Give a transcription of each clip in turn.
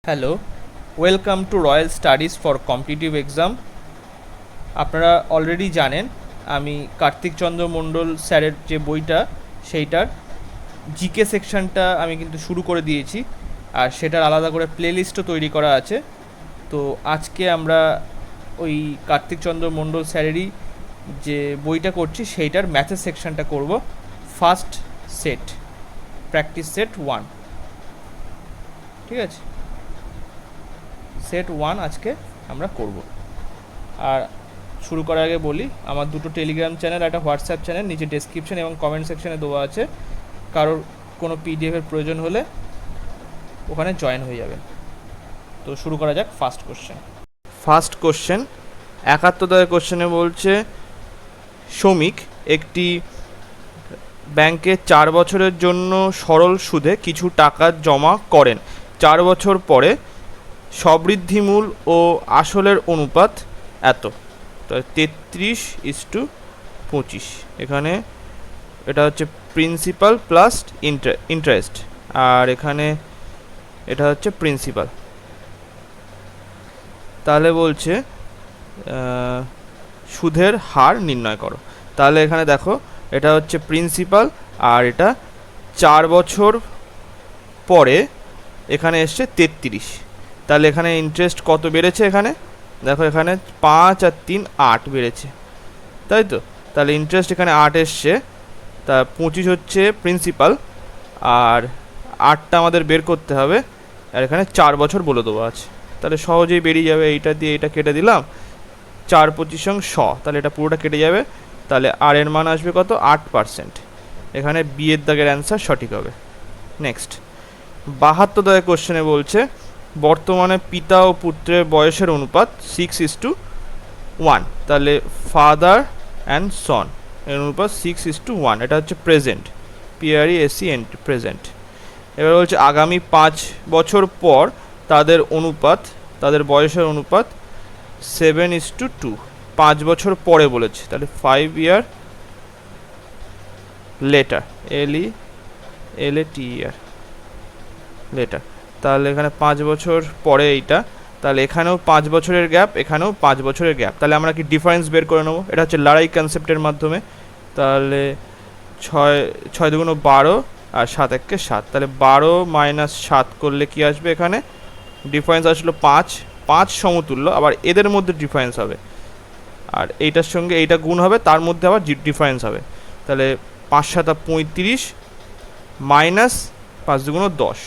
Hello, welcome to royal studies for competitive exam. আপনারা already জানেন আমি কার্তিক চন্দ্র মণ্ডল স্যারের যে বইটা সেইটার জিকে সেকশনটা আমি কিন্তু শুরু করে দিয়েছি, আর সেটার আলাদা করে প্লেলিস্টও তৈরি করা আছে। তো আজকে আমরা ওই কার্তিক চন্দ্র মণ্ডল স্যারেরই যে বইটা করছি সেইটার ম্যাথের সেকশনটা করব, ফার্স্ট সেট, প্র্যাকটিস সেট 1। ঠিক আছে, সেট 1 আজকে আমরা করব। আর শুরু করার আগে বলি, আমার দুটো টেলিগ্রাম চ্যানেল, একটা হোয়াটসঅ্যাপ চ্যানেল নিচে ডেসক্রিপশন এবং কমেন্ট সেকশনে দেওয়া আছে। কারোর কোনো পিডিএফের প্রয়োজন হলে ওখানে জয়েন হয়ে যাবেন। তো শুরু করা যাক ফার্স্ট কোশ্চেন। ফার্স্ট কোশ্চেন 71 কোশ্চেনে বলছে, শ্রমিক একটি ব্যাংকে 4 বছরের জন্য সরল সুদে কিছু টাকা জমা করেন। 4 বছর পরে সবৃদ্ধিমূল ও আসলের অনুপাত এত, তো 33:25। এখানে এটা হচ্ছে প্রিন্সিপাল প্লাস ইন্টারেস্ট, আর এখানে এটা হচ্ছে প্রিন্সিপাল। তাহলে বলছে সুদের হার নির্ণয় করো। তাহলে এখানে দেখো, এটা হচ্ছে প্রিন্সিপাল আর এটা 4 বছর পরে এখানে এসছে 33। তাহলে এখানে ইন্টারেস্ট কত বেড়েছে? এখানে দেখো, এখানে 5 আর 3 8 বেড়েছে, তাই তো। তাহলে ইন্টারেস্ট এখানে 8 এসছে, তা 25 হচ্ছে প্রিন্সিপাল, আর 8টা আমাদের বের করতে হবে, আর এখানে 4 বছর বলে দেওয়া আছে। তাহলে সহজেই বেরিয়ে যাবে, এইটা দিয়ে এটা কেটে দিলাম, 4 25 100, তাহলে এটা পুরোটা কেটে যাবে। তাহলে আর এর মান আসবে কত? 8%। এখানে বি এর দাগের অ্যান্সার সঠিক হবে। নেক্সট 72 কোশ্চেনে বলছে, বর্তমানে পিতা ও পুত্রের বয়সের অনুপাত 6:1। তাহলে ফাদার অ্যান্ড সন এর অনুপাত 6:1। এটা হচ্ছে প্রেজেন্ট, PRESENT, প্রেজেন্ট। এবার বলছে আগামী 5 বছর পর তাদের অনুপাত, তাদের বয়সের অনুপাত 7:2। 5 বছর পরে বলেছে, তাহলে 5 year later, LATER, লেটার। তাহলে এখানে 5 বছর পরে এইটা, তাহলে এখানেও 5 বছরের গ্যাপ, এখানেও 5 বছরের গ্যাপ। তাহলে আমরা কি ডিফারেন্স বের করে নেবো? এটা হচ্ছে লড়াই কনসেপ্টের মাধ্যমে। তাহলে 6 2 12 আর 7 1 7। তাহলে 12 - 7 করলে কি আসবে? এখানে ডিফারেন্স আসলো 5। 5 সমতুল্য, আবার এদের মধ্যে ডিফারেন্স হবে, আর এইটার সঙ্গে এইটা গুণ হবে, তার মধ্যে আবার ডিফারেন্স হবে। তাহলে 5 7 35 মাইনাস 5 2 10।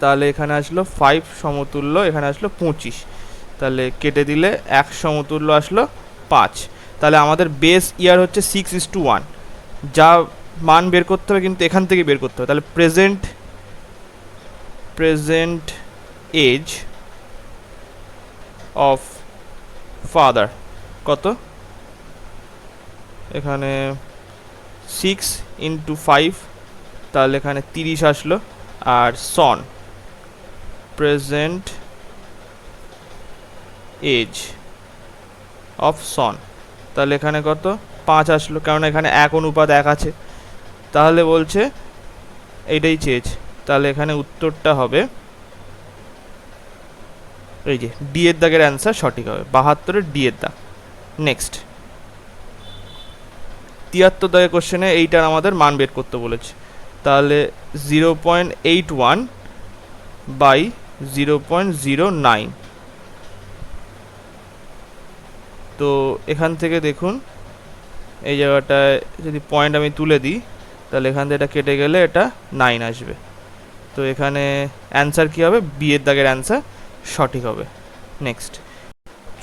তাহলে এখানে আসলো 5 সমতুল্য, এখানে আসলো 25। তাহলে কেটে দিলে 1 সমতুল্য আসলো 5। তাহলে আমাদের বেস ইয়ার হচ্ছে 6:1, যা মান বের করতে হবে কিন্তু এখান থেকে বের করতে হবে। তাহলে প্রেজেন্ট এজ অফ ফাদার কত? এখানে 6 × 5, তাহলে এখানে 30 আসলো। আর সন, প্রেজেন্ট এজ অফ সন, তাহলে এখানে কত? 5 আসলো, কারণ এখানে 1:1 আছে। তাহলে বলছে এইটাই চেয়েছে, তাহলে এখানে উত্তরটা হবে এই যে ডি এর দাগের অ্যান্সার সঠিক হবে, 72-এর ডি এর দাগ। নেক্সট 73 কোশ্চেনে এইটার আমাদের মান বের করতে বলেছে। তাহলে 0.81 বাই 0.09। তো এখান থেকে দেখুন, এই জায়গাটায় যদি পয়েন্ট আমি তুলে দিই, তাহলে এখান থেকে এটা কেটে গেলে এটা 9 আসবে। তো এখানে অ্যান্সার কী হবে? বি এর দাগের অ্যান্সার সঠিক হবে। নেক্সট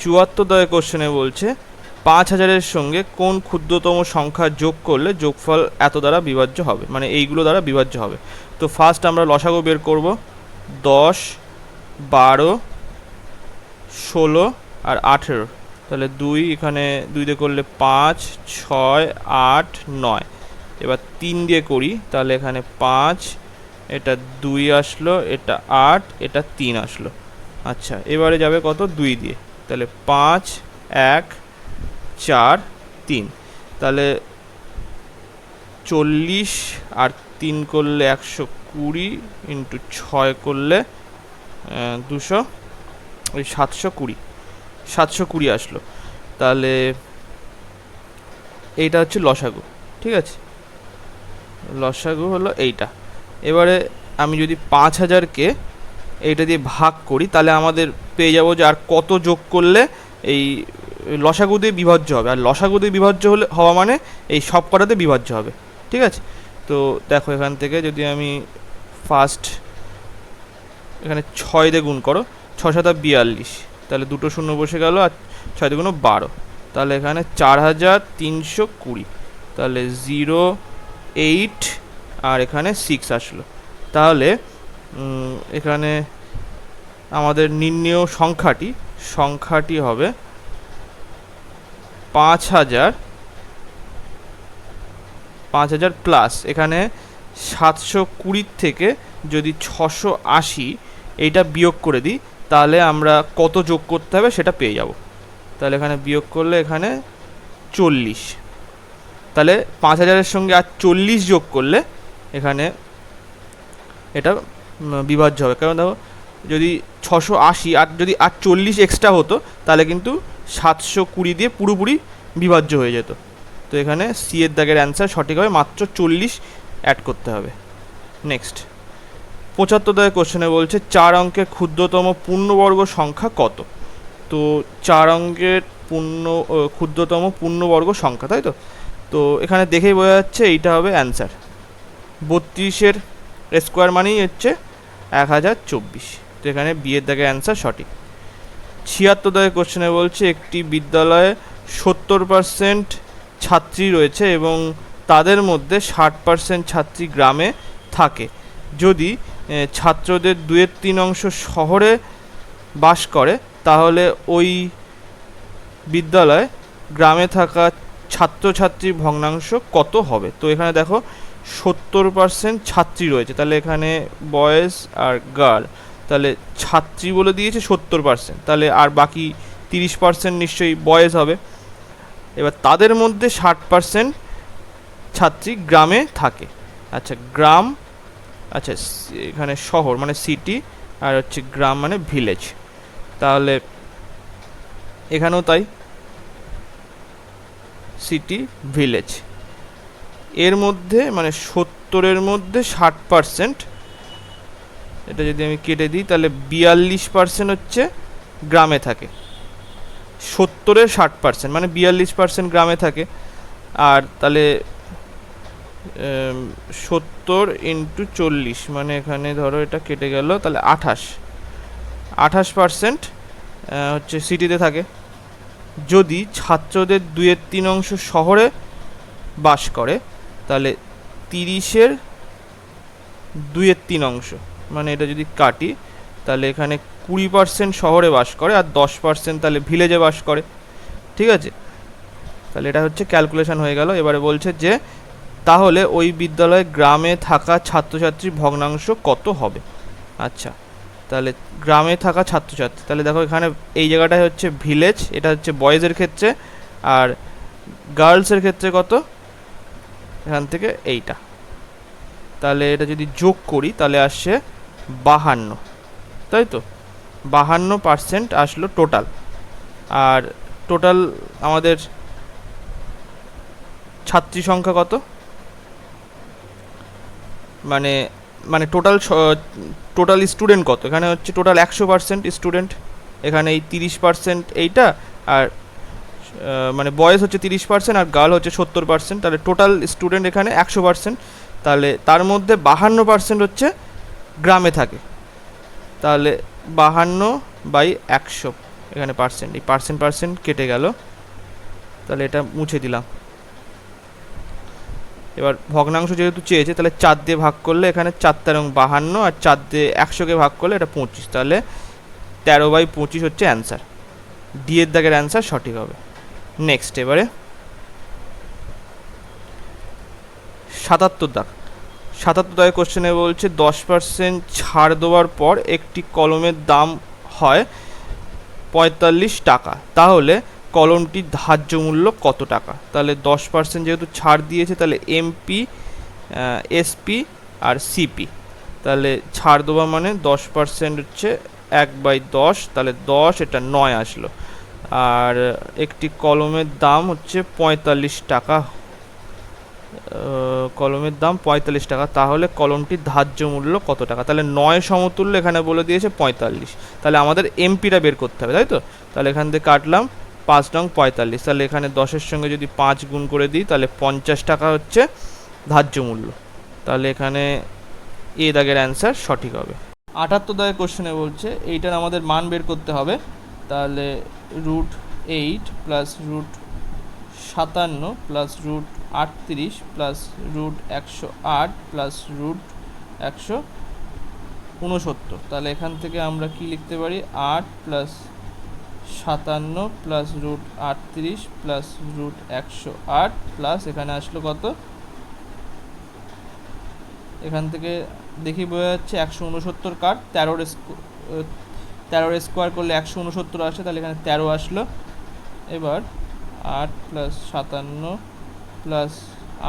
74 কোশ্চেনে বলছে, 5000-এর সঙ্গে কোন ক্ষুদ্রতম সংখ্যা যোগ করলে যোগফল এত দ্বারা বিভাজ্য হবে, মানে এইগুলো দ্বারা বিভাজ্য হবে। তো ফার্স্ট আমরা লসাগু বের করব। 10 12 16 আর 18। তাহলে 2, এখানে 2 দিয়ে করলে 5 6 8 9। এবার 3 দিয়ে করি, তাহলে এখানে 5, এটা 2 আসলো, এটা 8, এটা 3 আসলো। আচ্ছা, এবারে যাবে কত? 2 দিয়ে, তাহলে 5 1 4 3। তাহলে 40 আর 3 করলে 120 × 6 করলে 200 ওই 720 আসলো। তাহলে এইটা হচ্ছে লসাগু, ঠিক আছে, লসাগু হলো এইটা। এবারে আমি যদি 5000কে এইটা দিয়ে ভাগ করি তাহলে আমাদের পেয়ে যাবো যে আর কত যোগ করলে এই লসাগু দিয়ে বিভাজ্য হবে, আর লসাগু দিয়ে বিভাজ্য হওয়া মানে এই সব কটাতে বিভাজ্য হবে, ঠিক আছে। তো দেখো এখান থেকে যদি আমি ফার্স্ট এখানে 6 দিয়ে গুণ করো, 6 7 42, তাহলে 2 শূন্য বসে গেল, আর 6 2 12, তাহলে এখানে 4320, তাহলে 08 আর এখানে 6 আসলো। তাহলে এখানে আমাদের নির্ণেয় সংখ্যাটি হবে 5000 প্লাস এখানে 720 থেকে যদি 680 এইটা বিয়োগ করে দিই তাহলে আমরা কত যোগ করতে হবে সেটা পেয়ে যাব। তাহলে এখানে বিয়োগ করলে এখানে 40, তাহলে 5000-এর সঙ্গে আর 40 যোগ করলে এখানে এটা বিভাজ্য হবে। কারণ দেখো যদি 680 আর যদি আর 40 এক্সট্রা হতো তাহলে কিন্তু 720 দিয়ে পুরোপুরি বিভাজ্য হয়ে যেত। তো এখানে সি এর দাগের অ্যান্সার সঠিক হবে, মাত্র 40 অ্যাড করতে হবে। নেক্সট 75 দাগের কোশ্চেনে বলছে 4 অঙ্কের ক্ষুদ্রতম পূর্ণবর্গ সংখ্যা কত। তো 4 অঙ্কের ক্ষুদ্রতম পূর্ণবর্গ সংখ্যা, তাই তো। তো এখানে দেখেই বোঝা যাচ্ছে এইটা হবে অ্যান্সার। 32-এর স্কোয়ার মানেই হচ্ছে 1024, তো এখানে বিয়ের দাগের অ্যান্সার সঠিক। 76 দাগের কোশ্চেনে বলছে একটি বিদ্যালয়ে 70% ছাত্রী রয়েছে এবং তাদের মধ্যে 60% ছাত্রী গ্রামে থাকে। যদি ছাত্রদের 2/3 অংশ শহরে বাস করে তাহলে ওই বিদ্যালয়ে গ্রামে থাকা ছাত্রছাত্রীর ভগ্নাংশ কত হবে। তো এখানে দেখো 70% ছাত্রী রয়েছে, তাহলে এখানে বয়েজ আর গার্ল, তাহলে ছাত্রী বলে দিয়েছে 70%, তাহলে আর বাকি 30% নিশ্চয়ই বয়েজ হবে। এবার তাদের মধ্যে 60% ছাত্রী গ্রামে থাকে। আচ্ছা গ্রাম, আচ্ছা এখানে শহর মানে সিটি, আর হচ্ছে গ্রাম মানে ভিলেজ, তাহলে এখানেও তাই, সিটি ভিলেজ। এর মধ্যে মানে 70-এর মধ্যে 60%, এটা যদি আমি কেটে দিই তাহলে 42% হচ্ছে গ্রামে থাকে। 70-এর 60% মানে 42% গ্রামে থাকে। আর তাহলে 70 ইন্টু 40 মানে এখানে ধরো এটা কেটে গেল, তাহলে 28% হচ্ছে সিটিতে থাকে। যদি ছাত্রদের 2/3 অংশ শহরে বাস করে তাহলে 30-এর 2/3 অংশ মানে এটা যদি কাটি তাহলে এখানে 20% শহরে বাস করে আর 10% তাহলে ভিলেজে বাস করে, ঠিক আছে। তাহলে এটা হচ্ছে ক্যালকুলেশন হয়ে গেল। এবারে বলছে যে তাহলে ওই বিদ্যালয়ে গ্রামে থাকা ছাত্রছাত্রীর ভগ্নাংশ কত হবে। আচ্ছা তাহলে গ্রামে থাকা ছাত্রছাত্রী, তাহলে দেখো এখানে এই জায়গাটায় হচ্ছে ভিলেজ, এটা হচ্ছে বয়েজের ক্ষেত্রে, আর গার্লসের ক্ষেত্রে কত, এখান থেকে এইটা, তাহলে এটা যদি যোগ করি তাহলে আসছে 52, তাই তো 52% আসলো টোটাল। আর টোটাল আমাদের ছাত্রী সংখ্যা কত, মানে মানে টোটাল স্টুডেন্ট কত, এখানে হচ্ছে টোটাল 100% স্টুডেন্ট, এখানে এই 30% এইটা, আর মানে বয়েজ হচ্ছে 30% আর গার্ল হচ্ছে 70%, তাহলে টোটাল স্টুডেন্ট এখানে 100%, তাহলে তার মধ্যে 52% হচ্ছে গ্রামে থাকে। তাহলে 52/100, এখানে পার্সেন্ট, এই পার্সেন্ট কেটে গেল, তাহলে এটা মুছে দিলাম। এবার ভগ্নাংশ যেহেতু চেয়েছে তাহলে 4 দিয়ে ভাগ করলে এখানে 4 এবং 52, আর 4 দিয়ে 100কে ভাগ করলে এটা 25, তাহলে 13/25 হচ্ছে অ্যান্সার। ডি এর দাগের অ্যান্সার সঠিক হবে। নেক্সট এবারে 77 দাগের কোশ্চেনে বলছে 10% ছাড় দেওয়ার পর একটি কলমের দাম হয় 45 টাকা, তাহলে কলমটির ধার্য মূল্য কত টাকা। তাহলে 10% যেহেতু ছাড় দিয়েছে তাহলে এমপি, এসপি আর সিপি, তাহলে ছাড় দেওয়া মানে 10% হচ্ছে 1/10, তাহলে 10, এটা 9 আসলো। আর একটি কলমের দাম হচ্ছে 45 টাকা, কলমের দাম 45 টাকা, তাহলে কলমটির ধার্য মূল্য কত টাকা? তাহলে 9 সমতুল্য এখানে বলে দিয়েছে 45, তাহলে আমাদের এমপিটা বের করতে হবে, তাই তো? তাহলে এখান থেকে কাটলাম 5 নং 45, তাহলে এখানে 10-এর সঙ্গে যদি 5 গুণ করে দিই তাহলে 50 টাকা হচ্ছে ধার্য মূল্য। তাহলে এখানে এ দাগের অ্যান্সার সঠিক হবে। 78 দাগের কোশ্চেনে বলছে এইটার আমাদের মান বের করতে হবে। তাহলে √8 প্লাস √57 প্লাস √38 প্লাস √108 প্লাস √169, তাহলে এখান থেকে আমরা কি লিখতে পারি? 8 প্লাস 57 প্লাস √38 প্লাস √108 প্লাস এখানে আসলো কত? এখান থেকে দেখি বোঝা যাচ্ছে 169 কাট, 13 স্কোয়ার করলে 169 আসে, তাহলে এখানে 13 আসলো। এবার 8 প্লাস 57 প্লাস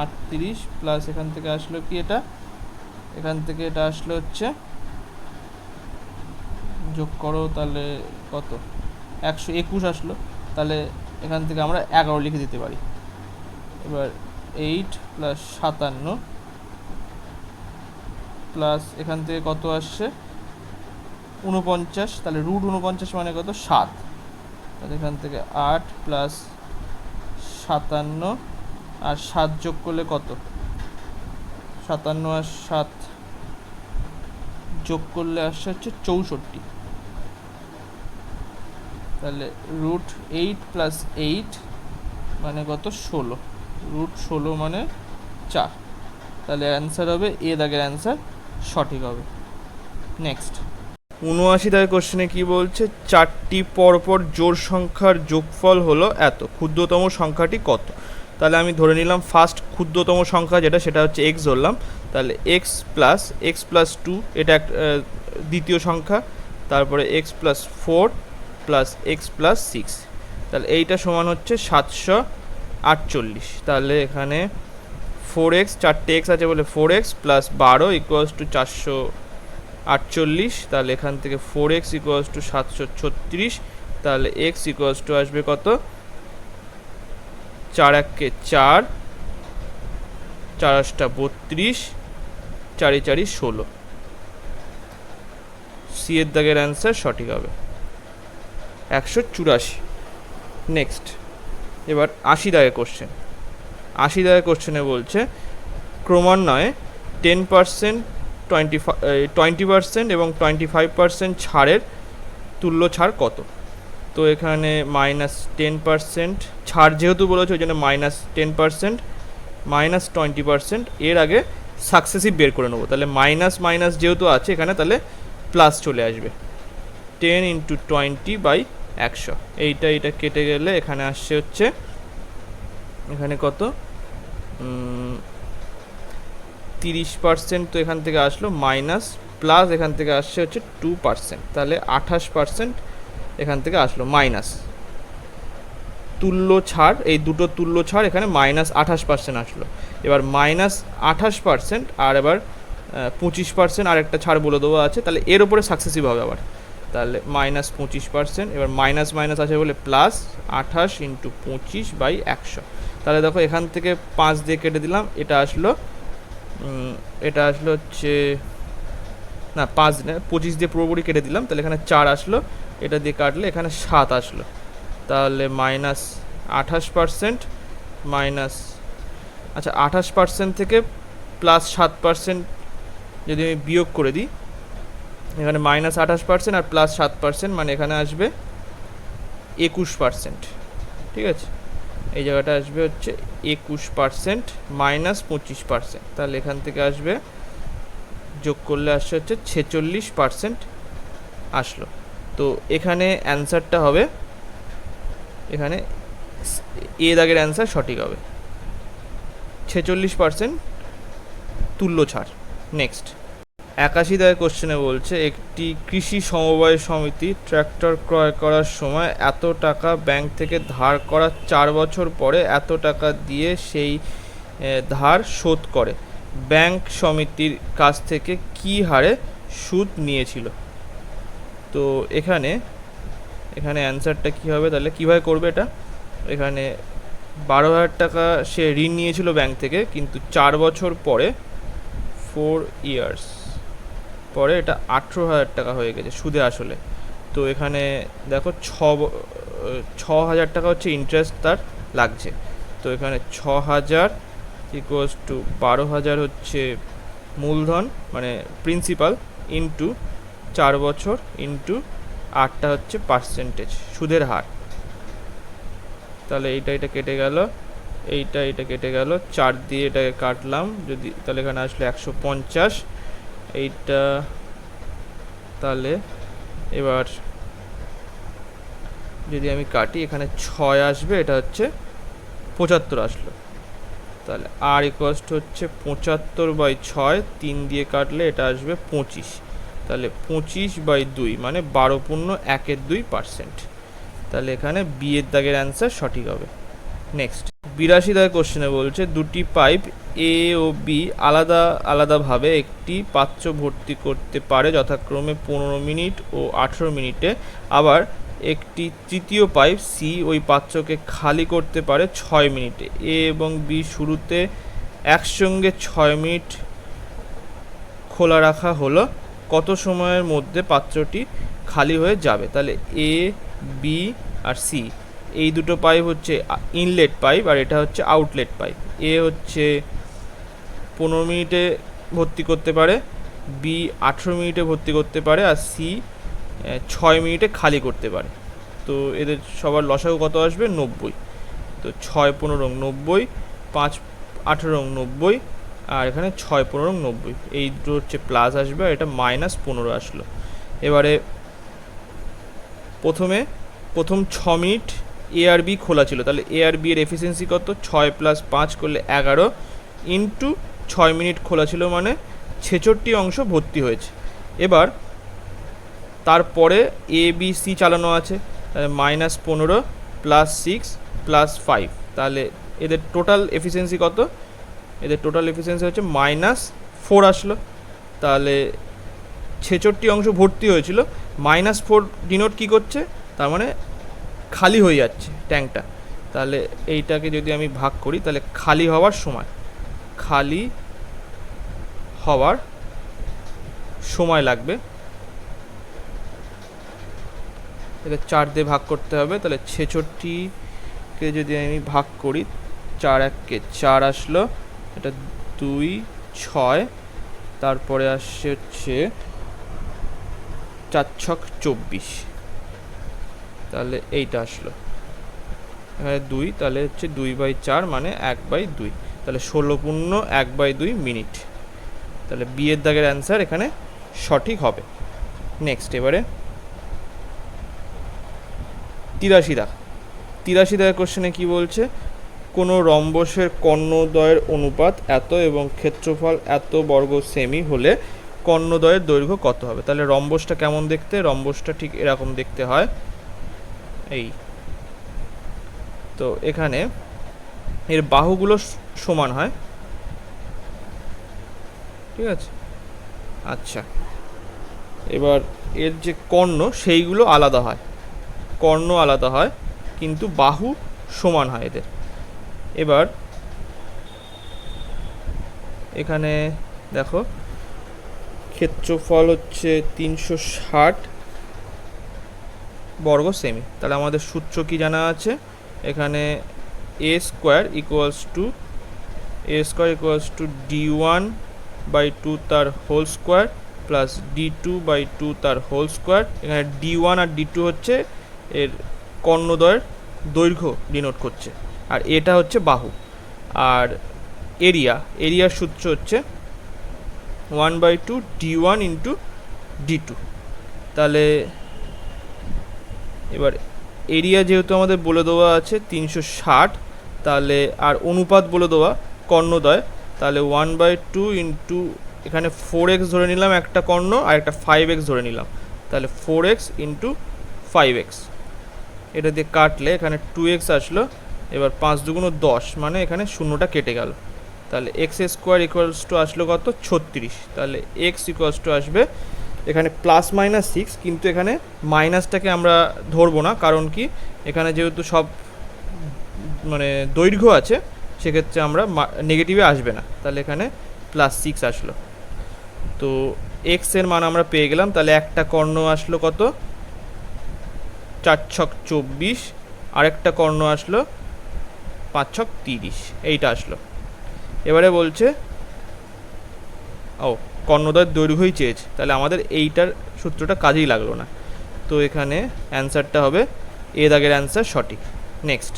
38 প্লাস এখান থেকে আসলো কি? এটা এখান থেকে এটা আসলো হচ্ছে, যোগ করো তাহলে কত? 121 আসলো, তাহলে এখান থেকে আমরা 11 লিখে দিতে পারি। এবার 8 প্লাস 57 প্লাস এখান থেকে কত আসছে? 49, তাহলে √49 মানে কত? 7, তাহলে এখান থেকে 8 প্লাস 57 আর 7 যোগ করলে কত? 57 আর 7 যোগ করলে আসছে হচ্ছে 64, তাহলে √8 প্লাস 8 মানে কত? 16, √16 মানে 4, তাহলে অ্যান্সার হবে এ দাগের অ্যান্সার সঠিক হবে। নেক্সট 79 দাগের কোশ্চেনে কি বলছে? 4টি পরপর জোড় সংখ্যার যোগফল হলো এত, ক্ষুদ্রতম সংখ্যাটি কত? তাহলে আমি ধরে নিলাম ফার্স্ট ক্ষুদ্রতম সংখ্যা যেটা, সেটা হচ্ছে x ধরলাম, তাহলে x প্লাস 2 এটা এক দ্বিতীয় সংখ্যা, তারপরে x plus 4 plus x plus 6, তাহলে এইটা সমান হচ্ছে 748, তাহলে এখানে 4x, 4টে x আছে বলে 4x প্লাস 12 ইকুয়ালস টু 448, তাহলে এখান থেকে 4x ইকুয়ালস টু 736, তাহলে x ইকুয়ালস টু আসবে কত? 4 1 4, 4 8 32, 4 4 16, সি এর দাগের অ্যান্সার সঠিক হবে 184। নেক্সট এবার 80 দাগের কোশ্চেন। 80 দাগের কোশ্চেনে বলছে ক্রমান্বয়ে 10%, 20% এবং 25% ছাড়ের তুল্য ছাড় কত? তো এখানে -10% ছাড় যেহেতু বলেছে ওই জন্য -10%, -20%, এর আগে সাকসেসিভ বের করে নেবো, তাহলে মাইনাস মাইনাস যেহেতু আছে এখানে তাহলে প্লাস চলে আসবে, 10 × 20/100, এইটা কেটে গেলে এখানে আসছে হচ্ছে, এখানে কত? 30%, তো এখান থেকে আসলো মাইনাস, প্লাস এখান থেকে আসছে হচ্ছে 2%, তাহলে 28% এখান থেকে আসলো মাইনাস। তুল্য ছাড়, এই দুটো তুল্য ছাড় এখানে -28% আসলো। এবার -28% আর এবার 25% আর একটা ছাড় বলে দেওয়া আছে, তাহলে এর উপরে সাকসেসিভ হবে আবার, তাহলে -25%, এবার মাইনাস মাইনাস আছে বলে প্লাস 28 × 25/100, তাহলে দেখো এখান থেকে 5 দিয়ে কেটে দিলাম, এটা আসলো হচ্ছে না 5 না 25 দিয়ে পুরোপুরি কেটে দিলাম, তাহলে এখানে 4 আসলো, এটা দিয়ে কাটলে এখানে 7 আসলো, তাহলে -28% মাইনাস, আচ্ছা 28% থেকে প্লাস 7% যদি আমি বিয়োগ করে দিই, এখানে -28% আর প্লাস 7% মানে এখানে আসবে 21%, ঠিক আছে? এই জায়গাটা আসবে হচ্ছে 21% -25%, তাহলে এখান থেকে আসবে, যোগ করলে আসছে হচ্ছে 46% আসলো। তো এখানে অ্যান্সারটা হবে, এখানে এ দাগের অ্যান্সার সঠিক হবে 46% তুল্য ছাড়। নেক্সট 81 দাগের কোশ্চেনে বলছে একটি কৃষি সমবায় সমিতি ট্র্যাক্টর ক্রয় করার সময় এত টাকা ব্যাংক থেকে ধার করার 4 বছর পরে এত টাকা দিয়ে সেই ধার শোধ করে, ব্যাংক সমিতির কাছ থেকে কী হারে সুদ নিয়েছিল? তো এখানে অ্যান্সারটা কী হবে, তাহলে কীভাবে করবে এটা? এখানে 12,000 টাকা সে ঋণ নিয়েছিল ব্যাংক থেকে, কিন্তু 4 বছর পরে 4 ইয়ার্স পরে এটা 18,000 টাকা হয়ে গেছে সুদে আসলে। তো এখানে দেখো 6,000 টাকা হচ্ছে ইন্টারেস্ট তার লাগছে। তো এখানে 6,000 ইকুয়ালস টু 12,000 হচ্ছে মূলধন মানে প্রিন্সিপাল, ইন্টু 4 বছর ইন্টু 8টা হচ্ছে পার্সেন্টেজ সুদের হার। তাহলে এটা কেটে গেল, এটা কেটে গেল, 4 দিয়ে এটাকে কাটলাম যদি, তাহলে এখানে আসলে 150। এইটা তাহলে এবার যদি আমি কাটি, এখানে 6 আসবে, এটা হচ্ছে 75 আসলো। তাহলে আর ইকুয়ালস টু হচ্ছে 75/6, 3 দিয়ে কাটলে এটা আসবে 25। তাহলে 25/2 মানে 12.12%। তাহলে এখানে বি এর দাগের অ্যান্সার সঠিক হবে। নেক্সট 82 দাগের কোশ্চেনে বলছে দুটি পাইপ এ ও বি আলাদা আলাদাভাবে একটি পাত্র ভর্তি করতে পারে যথাক্রমে 15 মিনিট ও 18 মিনিটে। আবার একটি তৃতীয় পাইপ সি ওই পাত্রকে খালি করতে পারে 6 মিনিটে। এ এবং বি শুরুতে একসঙ্গে 6 মিনিট খোলা রাখা হলো, কত সময়ের মধ্যে পাত্রটি খালি হয়ে যাবে? তাহলে এ, বি আর সি এই দুটো পাইপ হচ্ছে ইনলেট পাইপ, আর এটা হচ্ছে আউটলেট পাইপ। এ হচ্ছে 15 মিনিটে ভর্তি করতে পারে, বি 18 মিনিটে ভর্তি করতে পারে, আর সি 6 মিনিটে খালি করতে পারে। তো এদের সবার লসাগু কত আসবে? 90। তো 6 15 90, 5 18 18, আর এখানে 6 15 90, এই দুটো হচ্ছে প্লাস আসবে, আর এটা -15 আসলো। এবারে প্রথম 6 মিনিট এ আর বি খোলা ছিল, তাহলে এ আর বি এর এফিসিয়েন্সি কত? 6 + 5 করলে 11 ইন্টু 6 মিনিট খোলা ছিল মানে 66 অংশ ভর্তি হয়েছে। এবার তারপরে এ বি সি চালানো আছে, তাহলে -15 + 6 + 5, তাহলে এদের টোটাল এফিসিয়েন্সি কত? এদের টোটাল এফিসিয়েন্সি হচ্ছে -4 আসলো। তাহলে 66 অংশ ভর্তি হয়েছিল, -4 ডিনোট কী করছে? তার মানে খালি হয়ে যাচ্ছে ট্যাঙ্কটা। তাহলে এইটাকে যদি আমি ভাগ করি, তাহলে খালি হওয়ার সময় লাগবে, এটা 4 দিয়ে ভাগ করতে হবে। তাহলে 66কে যদি আমি ভাগ করি, 4 1 4 আসলো, এটা 2 6, তারপরে আসছে হচ্ছে 4 6 24, তাহলে এইটা আসলো এখানে 2, তাহলে হচ্ছে 2/4 মানে 1/2, তাহলে 16.1/2 মিনিট। তাহলে বি এর দাগের অ্যান্সার এখানে সঠিক হবে। নেক্সট এবারে 83 দাগের কোশ্চেনে কি বলছে? কোনো রম্বসের কর্ণদ্বয়ের অনুপাত এত এবং ক্ষেত্রফল এত বর্গ সেমি হলে কর্ণদ্বয়ের দৈর্ঘ্য কত হবে? তাহলে রম্বসটা কেমন দেখতে? রম্বসটা ঠিক এরকম দেখতে হয়, এই। তো এখানে এর বাহুগুলো সমান হয়, ঠিক আছে? আচ্ছা, এবার এর যে কর্ণ সেইগুলো আলাদা হয়, কিন্তু বাহু সমান হয় এদের। এবার এখানে দেখো ক্ষেত্রফল হচ্ছে 360 বর্গ সেমি। তাহলে আমাদের সূত্র কি জানা আছে? এখানে a square equals to d1/2 তার হোল স্কোয়ার প্লাস d2/2 তার হোল স্কোয়ার। এখানে d1 আর d2 হচ্ছে এর কর্ণদ্বয়ের দৈর্ঘ্য ডিনোট করছে, আর এটা হচ্ছে বাহু। আর এরিয়ার সূত্র হচ্ছে 1/2 d1 ইন্টু d2। তাহলে এবার এরিয়া যেহেতু আমাদের বলে দেওয়া আছে 360, তাহলে আর অনুপাত বলে দেওয়া কর্ণদ্বয়, তাহলে 1/2 ইন্টু এখানে 4x ধরে নিলাম একটা কর্ণ, আর একটা 5x ধরে নিলাম, তাহলে 4x ইন্টু 5x। এটা দিয়ে কাটলে এখানে 2x আসলো। এবার 5 2 10, মানে এখানে শূন্যটা কেটে গেল। তাহলে x² ইকুয়ালস টু আসলো কত? 36। তাহলে x ইকুয়ালস টু আসবে এখানে প্লাস মাইনাস 6, কিন্তু এখানে মাইনাসটাকে আমরা ধরবো না, কারণ কি এখানে যেহেতু সব মানে দৈর্ঘ্য আছে, সেক্ষেত্রে আমরা নেগেটিভে আসবে না, তাহলে এখানে +6 আসলো। তো এক্স এর মান আমরা পেয়ে গেলাম। তাহলে একটা কর্ণ আসলো কত, 4 ছক 24, আরেকটা কর্ণ আসলো 5 ছক 30, এইটা আসলো। এবারে বলছে কর্ণদ্বয়ের দৈর্ঘ্যই চেয়েছে, তাহলে আমাদের এইটার সূত্রটা কাজেই লাগলো না। তো এখানে অ্যান্সারটা হবে এ দাগের অ্যান্সার সঠিক। নেক্সট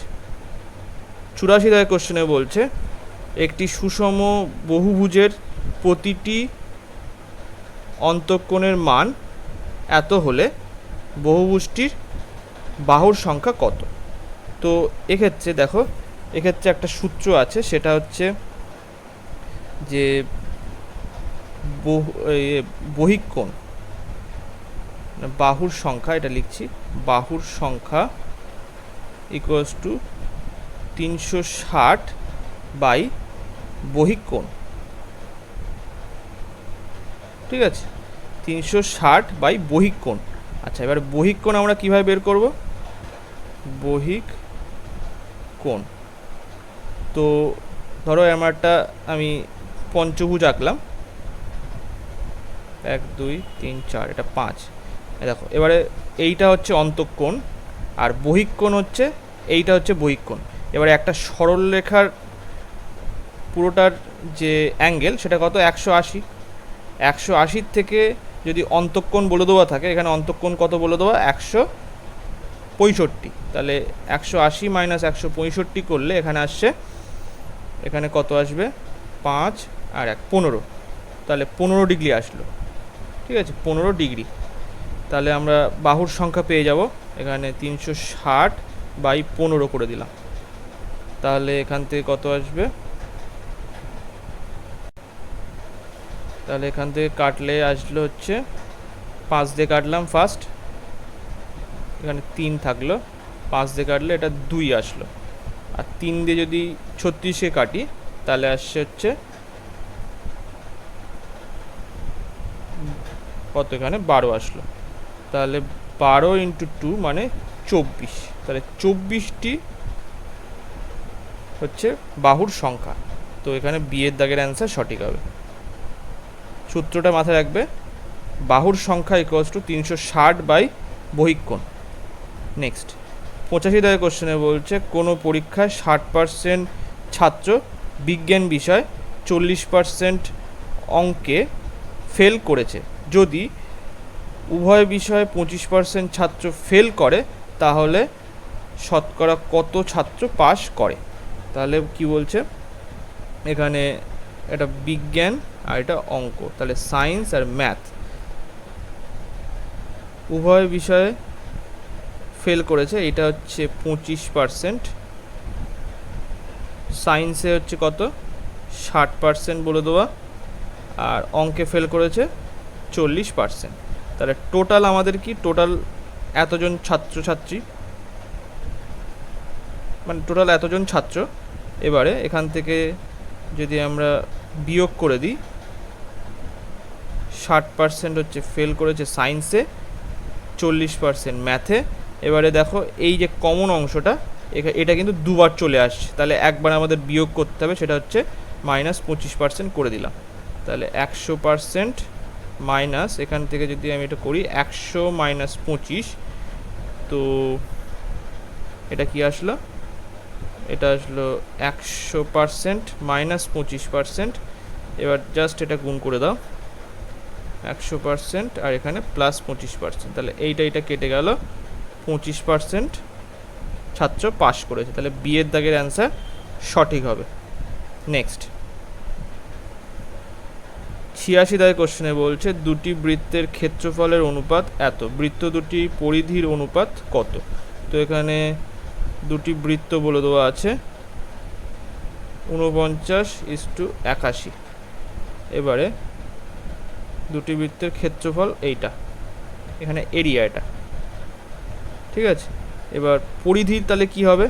84 দাগের কোশ্চেনে বলছে একটি সুষম বহুভুজের প্রতিটি অন্তঃকোণের মান এত হলে বহুভুজটির বাহুর সংখ্যা কত। তো এক্ষেত্রে দেখো, এক্ষেত্রে একটা সূত্র আছে, সেটা হচ্ছে যে বহিঃকোণ বাহুর সংখ্যা, এটা লিখছি, বাহুর সংখ্যা ইকুয়ালস টু 360 বাই বহিঃকোণ। ঠিক আছে, 360 বাই বহিঃকোণ। আচ্ছা, এবার বহিঃকোণ আমরা কিভাবে বের করব? বহিঃকোণ, তো ধরো আমি পঞ্চভুজ আঁকলাম, 1 2 3 4, এটা 5। দেখো এবারে এইটা হচ্ছে অন্তঃকোণ, আর বহিঃকোণ হচ্ছে এইটা হচ্ছে বহিঃকোণ। এবারে একটা সরল রেখার পুরোটার যে অ্যাঙ্গেল সেটা কত, 180। 180 থেকে যদি অন্তঃকোণ বলে দেওয়া থাকে, এখানে অন্তঃকোণ কত বলে দেওয়া, 165। তাহলে 180 মাইনাস 165 করলে এখানে আসছে, এখানে কত আসবে, 5 আর 1 15, তাহলে 15 ডিগ্রি আসলো। ঠিক আছে, 15 ডিগ্রি। তাহলে আমরা বাহুর সংখ্যা পেয়ে যাব, এখানে 360 বাই 15 করে দিলাম, তাহলে এখান থেকে কত আসবে, তাহলে এখান থেকে কাটলে আসলো হচ্ছে 5 দিয়ে কাটলাম ফার্স্ট, এখানে 3 থাকলো, 5 দিয়ে কাটলে এটা 2 আসলো, আর 3 দিয়ে যদি 36-এ কাটি তাহলে আসছে হচ্ছে কত, এখানে 12 আসলো। তাহলে 12 ইন্টু 2 মানে 24, তাহলে 24টি হচ্ছে বাহুর সংখ্যা। তো এখানে বিয়ের দাগের অ্যান্সার সঠিক হবে। সূত্রটা মাথায় রাখবে, বাহুর সংখ্যা ইকুয়ালস টু 360 বাই বহিঃকোণ। নেক্সট 85 দাগের কোশ্চেনে বলছে কোনো পরীক্ষায় 60% ছাত্র বিজ্ঞান বিষয় 40% অঙ্কে ফেল করেছে, যদি উভয় বিষয়ে 25% ছাত্র ফেল করে তাহলে শতকরা কত ছাত্র পাস করে। তাহলে কি বলছে, এখানে এটা বিজ্ঞান আর এটা অঙ্ক, তাহলে সায়েন্স আর ম্যাথ উভয় বিষয়ে ফেল করেছে, এটা হচ্ছে 25%, সায়েন্সে হচ্ছে কত 60% বলে দেওয়া, আর অঙ্কে ফেল করেছে 40%। তাহলে টোটাল আমাদের কি, টোটাল এতজন ছাত্রছাত্রী, মানে টোটাল এতজন ছাত্র। এবারে এখান থেকে যদি আমরা বিয়োগ করে দিই, 60% হচ্ছে ফেল করেছে সায়েন্সে, 40% ম্যাথে। এবারে দেখো এই যে কমন অংশটা, এটা কিন্তু দুবার চলে আসছে, তাহলে একবার আমাদের বিয়োগ করতে হবে, সেটা হচ্ছে -25% করে দিলাম। তাহলে 100% মাইনাস, এখান থেকে যদি আমি এটা করি 100 মাইনাস 25, তো এটা কি আসলো, এটা আসলো 100% মাইনাস 25%। এবার জাস্ট এটা গুণ করে দাও, 100% আর এখানে প্লাস 25%, তাহলে এইটা কেটে গেল, 25% ছাত্র পাস করেছে, তাহলে বিয়ের দাগের অ্যান্সার সঠিক হবে। নেক্সট 86 দাগের কোশ্চেনে বলছে দুটি বৃত্তের ক্ষেত্রফলের অনুপাত এত, বৃত্ত দুটি পরিধির অনুপাত কত। তো এখানে দুটি বৃত্ত বলে দেওয়া আছে, 49:81। এবারে দুটি বৃত্তের ক্ষেত্রফল এইটা, এখানে এরিয়া এটা, ঠিক আছে। এবার পরিধির তাহলে কি হবে,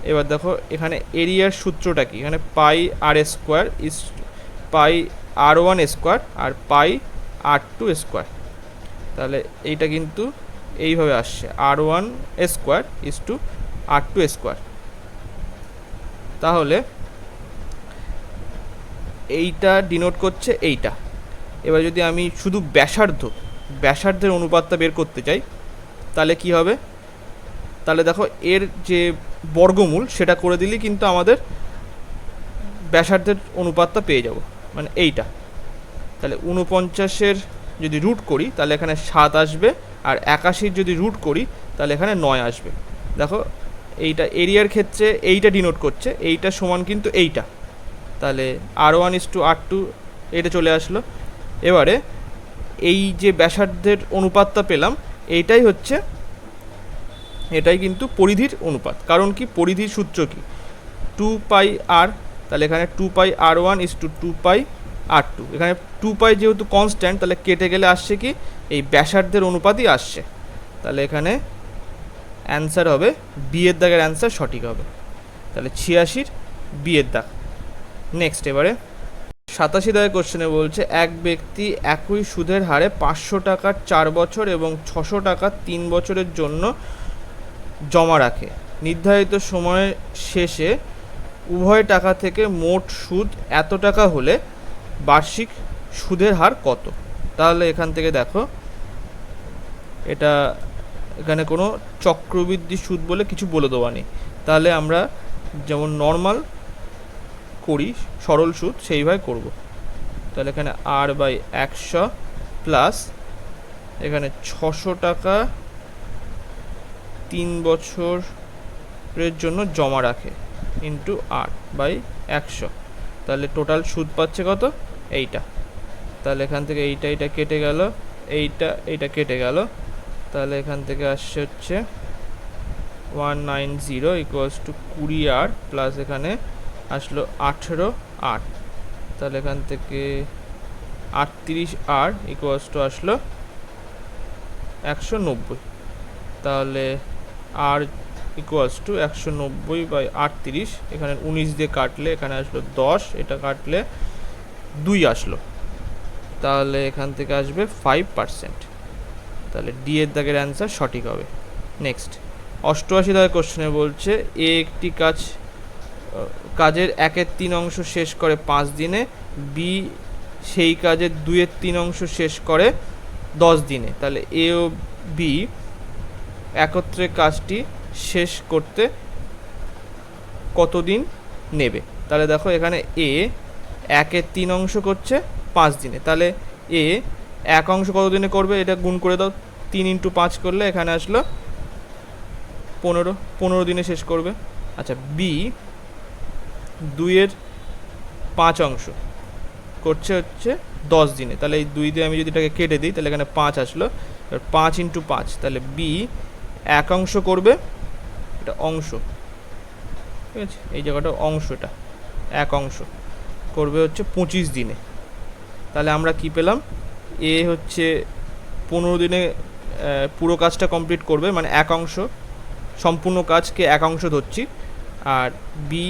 এবার দেখো এখানে এরিয়ার সূত্রটা কি, এখানে pi r square is pi R1 square আর পাই R2 স্কোয়ার। তাহলে এইটা কিন্তু এইভাবে আসছে, R1 square is two R2 square. তাহলে এইটা ডিনোট করছে এইটা। এবার যদি আমি শুধু ব্যাসার্ধের অনুপাতটা বের করতে চাই, তাহলে কি হবে? তাহলে দেখো এর যে বর্গমূল সেটা করে দিলেই কিন্তু আমাদের ব্যাসার্ধের অনুপাতটা পেয়ে যাব, মানে এইটা। তাহলে 49-এর যদি রুট করি তাহলে এখানে 7 আসবে, আর 81-র যদি রুট করি তাহলে এখানে 9 আসবে। দেখো এইটা এরিয়ার ক্ষেত্রে এইটা ডিনোট করছে, এইটা সমান কিন্তু এইটা। তাহলে R1 ইজ টু R2 এটা চলে আসলো। এবারে এই যে ব্যাসার্ধের অনুপাতটা পেলাম, এটাই কিন্তু পরিধির অনুপাত। কারণ কি, পরিধির সূত্র কি, 2πr। তাহলে এখানে 2πr1 ইজ টু 2πr2। এখানে 2π যেহেতু কনস্ট্যান্ট, তাহলে কেটে গেলে আসছে কি, এই ব্যাসার্ধের অনুপাতই আসছে। তাহলে এখানে অ্যান্সার হবে বি এর দাগের অ্যান্সার সঠিক হবে। তাহলে 86-র বি এর দাগ। নেক্সট, এবারে 87 দাগের কোশ্চেনে বলছে, এক ব্যক্তি একই সুদের হারে 500 টাকার 4 বছর এবং 600 টাকা 3 বছরের জন্য জমা রাখে। নির্ধারিত সময়ের শেষে উভয় টাকা থেকে মোট সুদ এত টাকা হলে বার্ষিক সুদের হার কত? তাহলে এখান থেকে দেখো, এটা এখানে কোনো চক্রবৃদ্ধি সুদ বলে কিছু বলে দেওয়া নেই। তাহলে আমরা যেমন নর্মাল করি সরল সুদ সেইভাবে করব। তাহলে এখানে R/100 প্লাস এখানে 600 টাকা 3 বছরের জন্য জমা রাখে ইন্টু R/100। তাহলে টোটাল সুদ পাচ্ছে কত? এইটা। তাহলে এখান থেকে এইটা কেটে গেল, এইটা কেটে গেল। তাহলে এখান থেকে আসছে হচ্ছে 190 ইকুয়ালস টু 20R প্লাস এখানে আসলো 18R। তাহলে এখান থেকে 38R ইকুয়ালস টু আসলো 190। তাহলে R ইকুয়ালস টু 190/38। এখানে 19 দিয়ে কাটলে এখানে আসলো 10, এটা কাটলে 2 আসলো। তাহলে এখান থেকে আসবে 5%। তাহলে ডি এর দাগের অ্যান্সার সঠিক হবে। নেক্সট, 88 দাগের কোশ্চেনে বলছে, এ একটি কাজের 1/3 অংশ শেষ করে 5 দিনে, বি সেই কাজের 2/3 অংশ শেষ করে 10 দিনে। তাহলে এ ও বি একত্রে কাজটি শেষ করতে কতদিন নেবে? তাহলে দেখো এখানে এ 1/3 অংশ করছে 5 দিনে, তাহলে এ 1 অংশ কত দিনে করবে? এটা গুণ করে দাও, 3 × 5 করলে এখানে আসলো 15 দিনে শেষ করবে। আচ্ছা, বি 2/5 অংশ করছে হচ্ছে 10 দিনে। তাহলে এই 2 দিয়ে আমি যদি এটাকে কেটে দিই তাহলে এখানে 5 আসলো। এবার 5 × 5, তাহলে বি 1 অংশ করবে, এটা অংশ, ঠিক আছে, এই জায়গাটা অংশ, এটা 1 অংশ করবে হচ্ছে 25 দিনে। তাহলে আমরা কি পেলাম? এ হচ্ছে 15 দিনে পুরো কাজটা কমপ্লিট করবে, মানে 1 অংশ, সম্পূর্ণ কাজকে 1 অংশ ধরছি, আর বি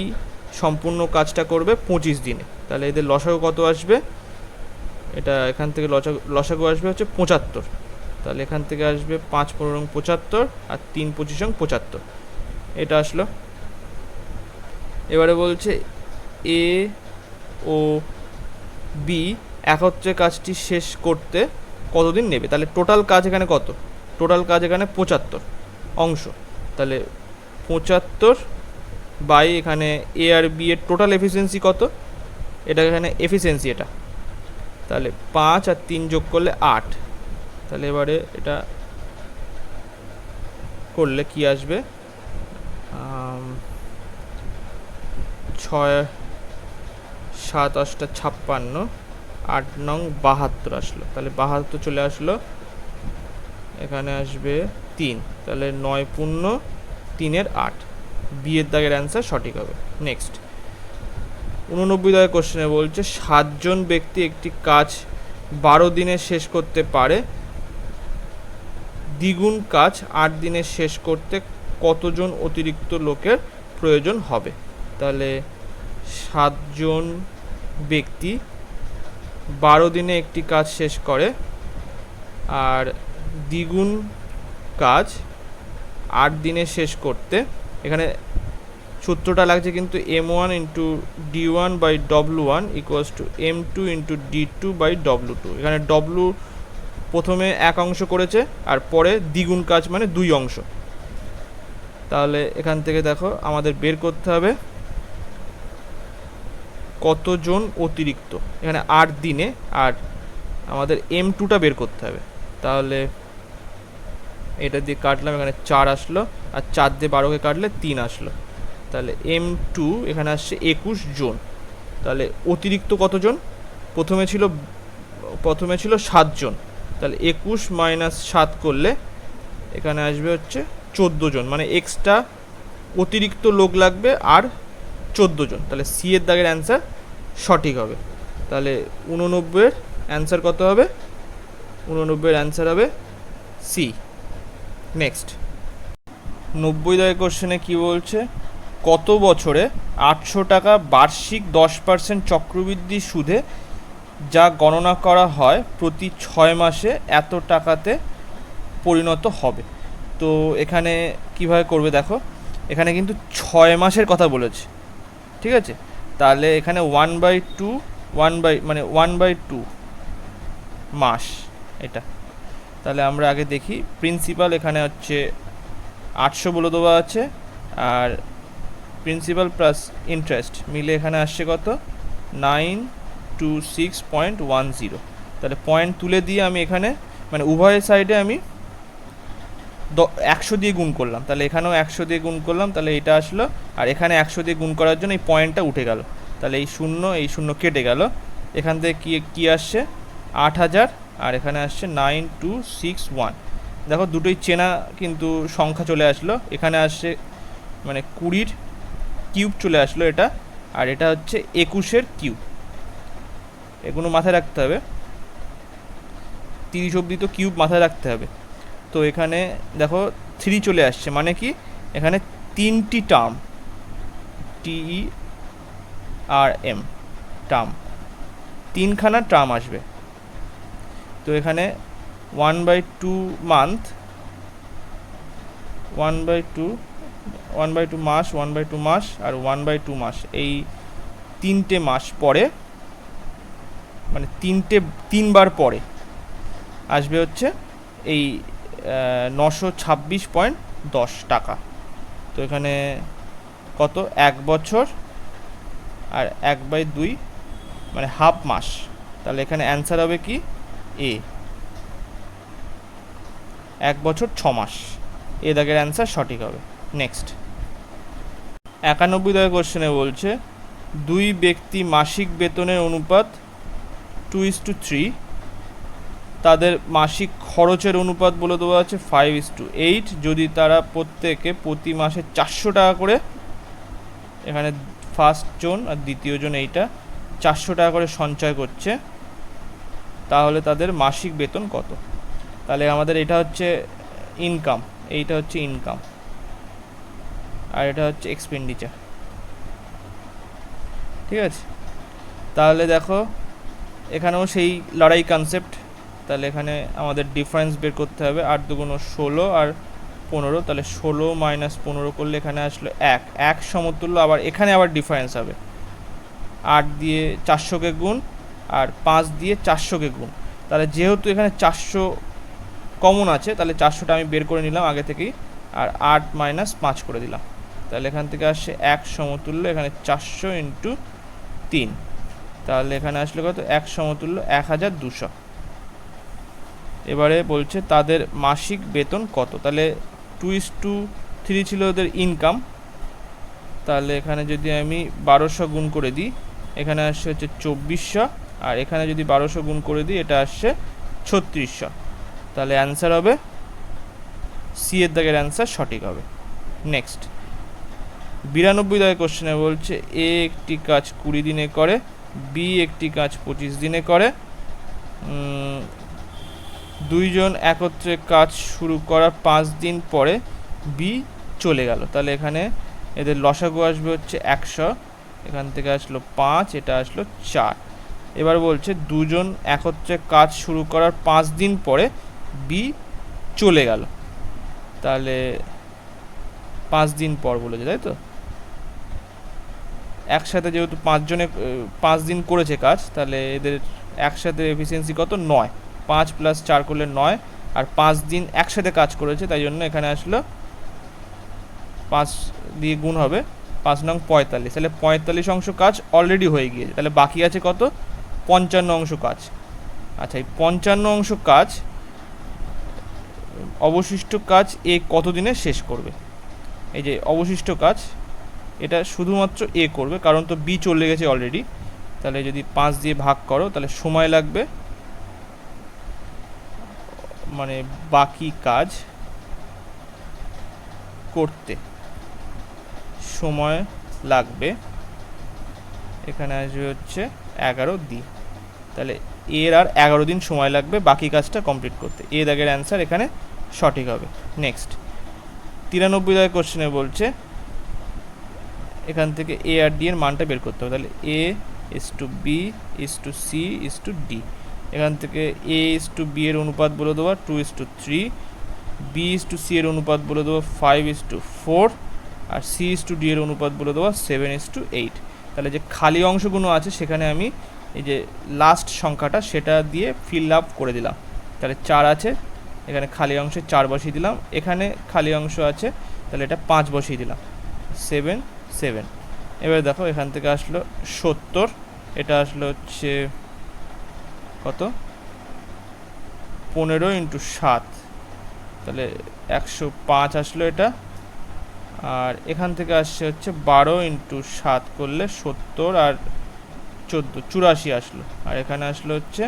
সম্পূর্ণ কাজটা করবে 25 দিনে। তাহলে এদের লসাগু কত আসবে? এটা এখান থেকে লসাগু আসবে হচ্ছে 75। তাহলে এখান থেকে আসবে 5 × 15 = 75 আর 3 × 25 = 75। এটা আসলো। এবারে বলছে এ ও বি একত্রে কাজটি শেষ করতে কতদিন নেবে? তাহলে টোটাল কাজ এখানে কত? টোটাল কাজ এখানে 75 অংশ। তাহলে 75 বাই এখানে এ আর বি এর টোটাল এফিসিয়েন্সি কত? এটা এখানে এফিসিয়েন্সি এটা। তাহলে 5 আর 3 যোগ করলে 8। তাহলে এবারে এটা করলে কি আসবে? 6 7 8 56, 8 9 72 আসলো। তাহলে 72 চলে আসলো, এখানে আসবে 3। তাহলে 9 × 3 = 8। বি এর দাগের অ্যান্সার সঠিক হবে। নেক্সট, 89 দাগের কোশ্চেনে বলছে, 7 জন ব্যক্তি একটি কাজ 12 দিনে শেষ করতে পারে, দ্বিগুণ কাজ 8 দিনে শেষ করতে কতজন অতিরিক্ত লোকের প্রয়োজন হবে? তাহলে 7 জন ব্যক্তি 12 দিনে একটি কাজ শেষ করে, আর দ্বিগুণ কাজ 8 দিনে শেষ করতে। এখানে সূত্রটা লাগছে কিন্তু M1 into D1 by W1 equals to M2 into D2 by W2। এখানে W প্রথমে এক অংশ করেছে আর পরে দ্বিগুণ কাজ মানে 2 অংশ। তাহলে এখান থেকে দেখো আমাদের বের করতে হবে কতজন অতিরিক্ত এখানে 8 দিনে, আর আমাদের M2টা বের করতে হবে। তাহলে এটা দিয়ে কাটলাম, এখানে 4 আসলো, আর 4 দিয়ে 12কে কাটলে 3 আসলো। তাহলে M2 এখানে আসছে 21 জন। তাহলে অতিরিক্ত কতজন? প্রথমে ছিল 7 জন। তাহলে 21 মাইনাস 7 করলে এখানে আসবে হচ্ছে 14 জন, মানে এক্সট্রা অতিরিক্ত লোক লাগবে আর 14 জন। তাহলে সি এর দাগের অ্যান্সার সঠিক হবে। তাহলে 89 অ্যান্সার কত হবে? 89 অ্যান্সার হবে সি। নেক্সট 90 দাগের কোশ্চেনে কি বলছে, কত বছরে 800 টাকা বার্ষিক 10% চক্রবৃদ্ধি সুদে যা গণনা করা হয় প্রতি 6 মাসে এত টাকাতে পরিণত হবে। তো এখানে কিভাবে করবে দেখো, এখানে কিন্তু 6 মাসের কথা বলেছে, ঠিক আছে? তাহলে এখানে 1/2 মাস এটা। তাহলে আমরা আগে দেখি, প্রিন্সিপাল এখানে হচ্ছে 800 বলে দেওয়া আছে, আর প্রিন্সিপাল প্লাস ইন্টারেস্ট মিলে এখানে আসছে কত? 926.10। তাহলে পয়েন্ট তুলে দিয়ে আমি এখানে মানে উভয় সাইডে আমি 100 দিয়ে গুণ করলাম। তাহলে এখানেও 100 দিয়ে গুণ করলাম, তাহলে এটা আসলো, আর এখানে 100 দিয়ে গুণ করার জন্য এই পয়েন্টটা উঠে গেল। তাহলে এই শূন্য কেটে গেল। এখান থেকে কি আসছে? 8000, আর এখানে আসছে 9261। দেখো দুটোই চেনা কিন্তু সংখ্যা চলে আসলো। এখানে আসছে মানে 20 কিউব চলে আসলো এটা, আর এটা হচ্ছে 21 কিউব। এগুলো মাথায় রাখতে হবে, 30 অবধি তো কিউব মাথায় রাখতে হবে। তো এখানে দেখো 3 চলে আসছে, মানে কি এখানে 3টি টার্ম, TERM টার্ম, 3খানা টার্ম আসবে। তো এখানে 1/2 মান্থ, 1/2 মাস, 1/2 মাস আর 1/2 মাস, এই 3টে মাস পরে মানে 3বার পরে আসবে হচ্ছে এই 926.10 টাকা। তো এখানে কত? 1 বছর আর 1/2 মানে হাফ মাস। তাহলে এখানে অ্যান্সার হবে কি? এ, 1 বছর 6 মাস। এ দাগের অ্যান্সার সঠিক হবে। নেক্সট 91 দাগের কোশ্চেনে বলছে, 2 ব্যক্তি মাসিক বেতনের অনুপাত 2:3, তাদের মাসিক খরচের অনুপাত বলে দেওয়া আছে 5:8। যদি তারা প্রত্যেকে প্রতি মাসে 400 টাকা করে, এখানে ফার্স্ট জন আর দ্বিতীয় জন এইটা 400 টাকা করে সঞ্চয় করছে, তাহলে তাদের মাসিক বেতন কত? তাহলে আমাদের এটা হচ্ছে ইনকাম, এইটা হচ্ছে ইনকাম, আর এটা হচ্ছে এক্সপেন্ডিচার, ঠিক আছে? তাহলে দেখো এখানেও সেই লড়াই কনসেপ্ট। তাহলে এখানে আমাদের ডিফারেন্স বের করতে হবে, 8 দুগুণ 16 আর 15। তাহলে 16 মাইনাস 15 করলে এখানে আসলো 1 সমতুল্য। আবার এখানে আবার ডিফারেন্স হবে, 8 দিয়ে 400কে গুণ আর 5 দিয়ে 400কে গুণ। তাহলে যেহেতু এখানে 400 কমন আছে, তাহলে 400টা আমি বের করে নিলাম আগে থেকেই, আর 8 মাইনাস 5 করে দিলাম। তাহলে এখান থেকে আসছে 1 সমতুল্য, এখানে 400 ইন্টু 3। তাহলে এখানে আসলে কত? 1 সমতুল্য 1200। এবারে বলছে তাদের মাসিক বেতন কত। তাহলে 2:3 ছিল ওদের ইনকাম। তাহলে এখানে যদি আমি 1200 গুণ করে দিই, এখানে আসছে হচ্ছে 2400, আর এখানে যদি 1200 গুণ করে দিই এটা আসছে 3600। তাহলে অ্যান্সার হবে সি এর দাগের অ্যান্সার সঠিক হবে। নেক্সট 92 দাগের কোশ্চেনে বলছে, এ একটি কাজ 20 দিনে করে, বি একটি কাজ 25 দিনে করে। দুইজন একত্রে কাজ শুরু করার 5 দিন পরে বি চলে গেল। তাহলে এখানে এদের লসাগু আসবে হচ্ছে 100, এখান থেকে আসলো 5, এটা আসলো 4। এবার বলছে দুজন একত্রে কাজ শুরু করার 5 দিন পরে বি চলে গেল, তাহলে 5 দিন পর বলেছে, তাই তো? একসাথে যেহেতু 5 জনে 5 দিন করেছে কাজ, তাহলে এদের একসাথে এফিসিয়েন্সি কত? 9। 5 + 4 করলে 9, আর 5 দিন একসাথে কাজ করেছে, তাই জন্য এখানে আসলো 5 দিয়ে গুণ হবে, 5 নং 45, তাহলে 45 অংশ কাজ অলরেডি হয়ে গিয়েছে, তাহলে বাকি আছে কত? 55 অংশ কাজ। আচ্ছা, এই 55 অংশ কাজ, অবশিষ্ট কাজ এ কত দিনে শেষ করবে? এই যে অবশিষ্ট কাজ, এটা শুধুমাত্র এ করবে, কারণ তো বি চলে গেছে অলরেডি। তাহলে যদি 5 দিয়ে ভাগ করো, তাহলে সময় লাগবে, মানে বাকি কাজ করতে সময় লাগবে, এখানে আসবে হচ্ছে 11 দিন। তাহলে এর আর 11 দিন সময় লাগবে বাকি কাজটা কমপ্লিট করতে। এ দাগের অ্যান্সার এখানে সঠিক হবে। নেক্সট 93 দাগের কোশ্চেনে বলছে এখান থেকে এ আর ডি এর মানটা বের করতে হবে। তাহলে a is to b is to c is to d, এখান থেকে এ ইস টু বি এর অনুপাত বলে দেবো 2:3, বি ইস টু সি এর অনুপাত বলে দেবো 5:4, আর সি ইস টু ডি এর অনুপাত বলে দেবো 7:8। তাহলে যে খালি অংশগুলো আছে সেখানে আমি এই যে লাস্ট সংখ্যাটা সেটা দিয়ে ফিল আপ করে দিলাম। তাহলে 4 আছে, এখানে খালি অংশে 4 বসিয়ে দিলাম, এখানে খালি অংশ আছে, তাহলে এটা 5 বসিয়ে দিলাম, 7। এবার দেখো এখান থেকে আসলো 70, এটা আসলো হচ্ছে কত? 15 × 7, তাহলে 105 আসলো এটা। আর এখান থেকে আসছে হচ্ছে 12 × 7 করলে 70, আর 14 84 আসলো। আর এখানে আসলো হচ্ছে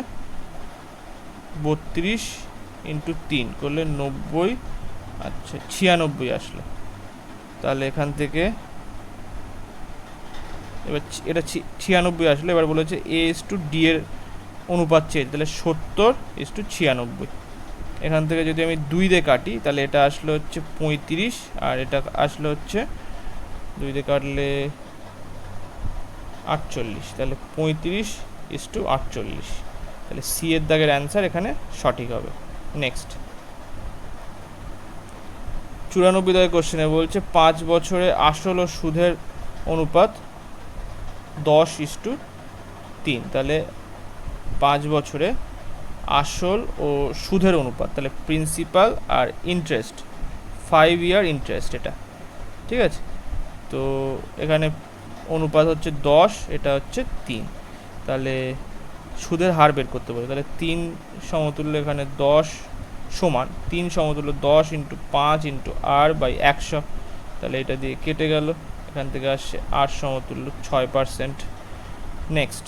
32 × 3 করলে 90, আচ্ছা 96 আসলো। তাহলে এখান থেকে এবার এটা 96 আসলো। এবার বলেছে এ ইস টু ডি এর অনুপাত চেয়ে, তাহলে 70:96। এখান থেকে যদি আমি 2 দিয়ে কাটি, তাহলে এটা আসলো হচ্ছে 35, আর এটা আসলো হচ্ছে 2 দিয়ে কাটলে 48, তাহলে 35:48, তাহলে সি এর দাগের অ্যান্সার এখানে সঠিক হবে। নেক্সট 94 দাগের কোশ্চেনে বলছে 5 বছরে আসল ও সুদের অনুপাত 10:3, তাহলে 5 বছরে আসল ও সুদের অনুপাত, তাহলে প্রিন্সিপাল আর ইন্টারেস্ট, 5 ইয়ার ইন্টারেস্ট এটা, ঠিক আছে? তো এখানে অনুপাত হচ্ছে 10, এটা হচ্ছে 3, তাহলে সুদের হার বের করতে পারি। তাহলে 3 সমতুল্য এখানে 10 সমান 3 সমতুল্য 10 × 5 × r/100, তাহলে এটা দিয়ে কেটে গেল, এখান থেকে আসছে r সমতুল্য 6%। নেক্সট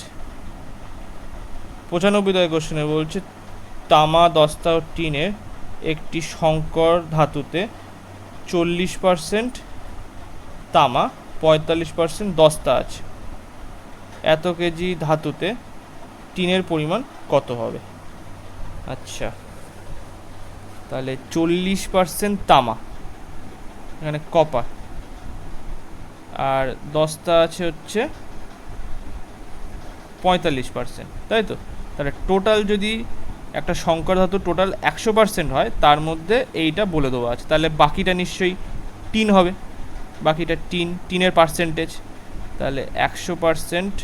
95 দাগের কোশ্চেনে বলছে তামা, দস্তা ও টিনের একটি সংকর ধাতুতে 40% তামা 45% দস্তা আছে, এত কেজি ধাতুতে টিনের পরিমাণ কত হবে? আচ্ছা, তাহলে 40% তামা, এখানে কপার, আর দস্তা আছে হচ্ছে 45%, তাই তো? তাহলে টোটাল যদি একটা সংকর ধাতু টোটাল 100% হয়, তার মধ্যে এইটা বলে দেওয়া আছে, তাহলে বাকিটা নিশ্চয়ই টিন হবে, বাকিটা টিনের পার্সেন্টেজ, তাহলে 100%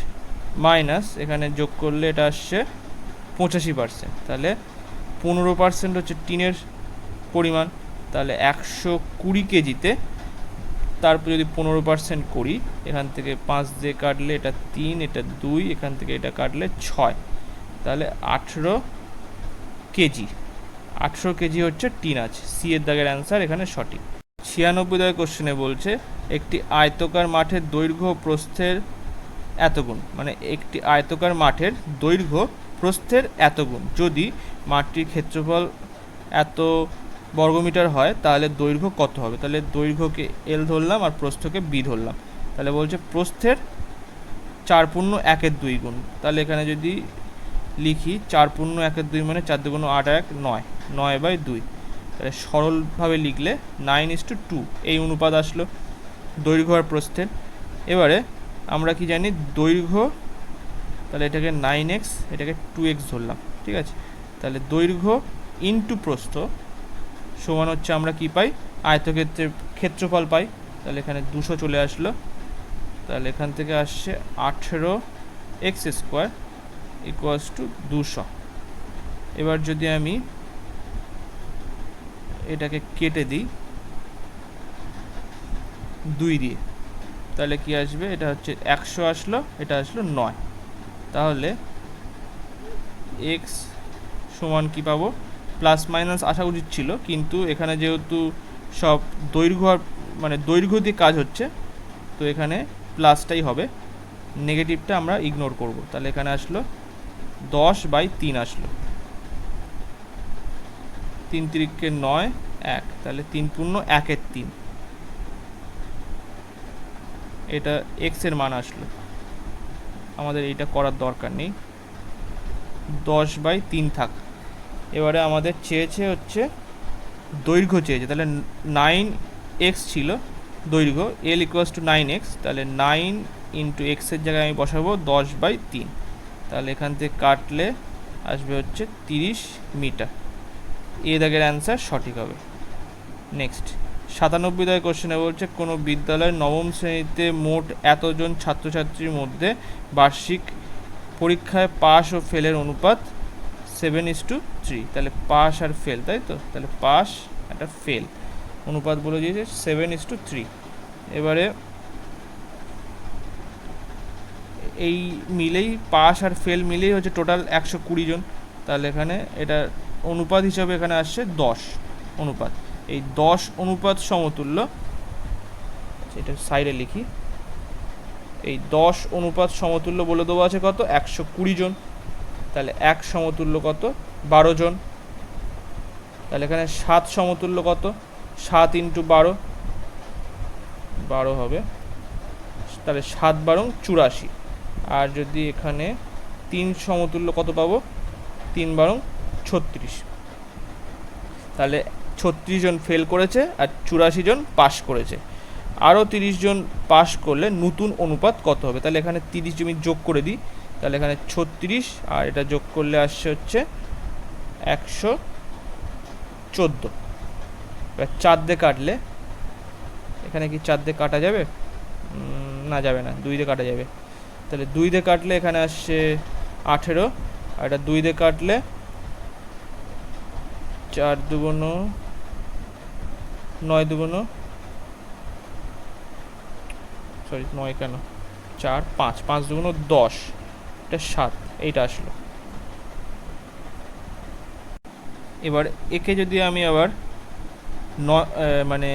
মাইনাস এখানে যোগ করলে এটা আসছে 85%, তাহলে 15% হচ্ছে টিনের পরিমাণ, তাহলে 120 কেজিতে, তারপর যদি 15% করি, এখান থেকে 5 দিয়ে কাটলে এটা 3, এটা 2, এখান থেকে এটা কাটলে 6, তাহলে 18 কেজি। 18 কেজি হচ্ছে টিন আছে, সি এর দাগের অ্যান্সার এখানে সঠিক। 96 দাগের কোশ্চেনে বলছে একটি আয়তকার মাঠের দৈর্ঘ্য প্রস্থের এত গুণ, মানে একটি আয়তকার মাঠের দৈর্ঘ্য প্রস্থের এত গুণ, যদি মাঠটির ক্ষেত্রফল এত বর্গমিটার হয়, তাহলে দৈর্ঘ্য কত হবে? তাহলে দৈর্ঘ্যকে এল ধরলাম আর প্রস্থকে বি ধরলাম, তাহলে বলছে প্রস্থের 4.1/2 গুণ, তাহলে এখানে যদি লিখি 4.1/2 মানে 4 × 2 = 8, 9, 9/2, তাহলে সরলভাবে লিখলে 9:2 এই অনুপাত আসলো দৈর্ঘ্য আর প্রস্থের। এবারে আমরা কি জানি, দৈর্ঘ্য তাহলে এটাকে 9x, এটাকে 2x ধরলাম, ঠিক আছে। তাহলে দৈর্ঘ্য ইন্টু প্রস্থ সমান হচ্ছে আমরা কি পাই, আয়তক্ষেত্রের ক্ষেত্রফল পাই। তাহলে এখানে 200 চলে আসলো। তাহলে এখান থেকে আসছে 18x² ইকুয়ালস টু 200। এবার যদি আমি এটাকে কেটে দিই 2 দিয়ে, তাহলে কি আসবে, এটা হচ্ছে 100 আসলো, এটা আসলো 9। তাহলে x সমান কি পাবো, প্লাস মাইনাস আসা উচিত ছিল, কিন্তু এখানে যেহেতু সব দৈর্ঘ্য মানে দৈর্ঘ্য দিয়ে কাজ হচ্ছে, তো এখানে প্লাসটাই হবে, নেগেটিভটা আমরা ইগনোর করব। তাহলে এখানে আসলো 10/3 আসলো, 3 3 9 1, তাহলে 3 পূর্ণ 1 3, এটা x এর মান আসলো। আমাদের এইটা করার দরকার নেই, 10/3 থাক। এবারে আমাদের চেয়েছে হচ্ছে দৈর্ঘ্য চেয়েছে, তাহলে 9x ছিল দৈর্ঘ্য, l ইকুয়ালস টু 9x, তাহলে 9 ইন্টু x এর জায়গায় আমি বসাবো 10/3। তাহলে এখান থেকে কাটলে আসবে হচ্ছে 30 মিটার। এ দাগের অ্যান্সার সঠিক হবে। নেক্সট 97 দাগের কোশ্চেনে বলছে কোনো বিদ্যালয়ের নবম শ্রেণীতে মোট এতজন ছাত্রছাত্রীর মধ্যে বার্ষিক পরীক্ষায় পাস ও ফেলের অনুপাত 7:3। তাহলে পাস আর ফেল, তাই তো, তাহলে পাস একটা ফেল অনুপাত বলে দিয়েছে 7:3। এবারে এই মিলেই পাস আর ফেল মিলেই হচ্ছে টোটাল 120 জন। তাহলে এখানে এটা অনুপাত হিসাবে এখানে আসছে 10 অনুপাত। এই 10 অনুপাত সমতুল্য, এটা সাইডে লিখি, এই 10 অনুপাত সমতুল্য বলে দেওয়া আছে কত, 120 জন। তাহলে 1 সমতুল্য কত, 12 জন। তাহলে এখানে 7 সমতুল্য কত, 7 ইন্টু 12, 12 হবে। তাহলে 7 12 84। আর যদি এখানে 3 সমতুল্য কত পাবো, 3 12 36। তাহলে 36 জন ফেল করেছে আর 84 জন পাস করেছে। আরও 30 জন পাস করলে নতুন অনুপাত কত হবে, তাহলে এখানে 30 জমি যোগ করে দিই। তাহলে এখানে 36 আর এটা যোগ করলে আসছে হচ্ছে 114। এবার 4 দিয়ে কাটলে, এখানে কি 4 দিয়ে কাটা যাবে, না যাবে না, 2 দিয়ে কাটা যাবে। তাহলে 2 দিয়ে কাটলে এখানে আসছে 18, আর এটা 2 দিয়ে কাটলে 4 2 9 2, সরি 9 কেন, 4 5 5 2 10, এটা 7, এইটা আসলো। এবার একে যদি আমি আবার মানে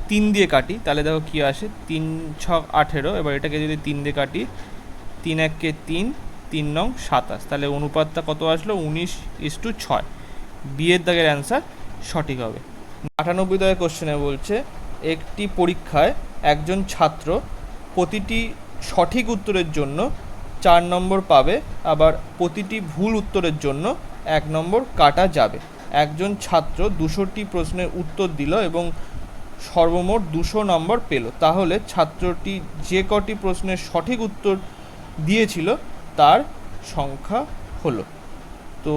3 দিয়ে কাটি, তাহলে দেখো কী আসে, 3 6 18। এবার এটাকে যদি 3 দিয়ে কাটি, 3 1 3, 3 9 27, তাহলে অনুপাতটা কত আসলো, 19:6। বিয়ের দাগের অ্যান্সার সঠিক হবে। 98 দাগের কোশ্চেনে বলছে একটি পরীক্ষায় একজন ছাত্র প্রতিটি সঠিক উত্তরের জন্য 4 নম্বর পাবে, আবার প্রতিটি ভুল উত্তরের জন্য 1 নম্বর কাটা যাবে। একজন ছাত্র 200টি প্রশ্নের উত্তর দিল এবং সর্বমোট 200 নম্বর পেল, তাহলে ছাত্রটি যে কটি প্রশ্নের সঠিক উত্তর দিয়েছিল তার সংখ্যা হলো। তো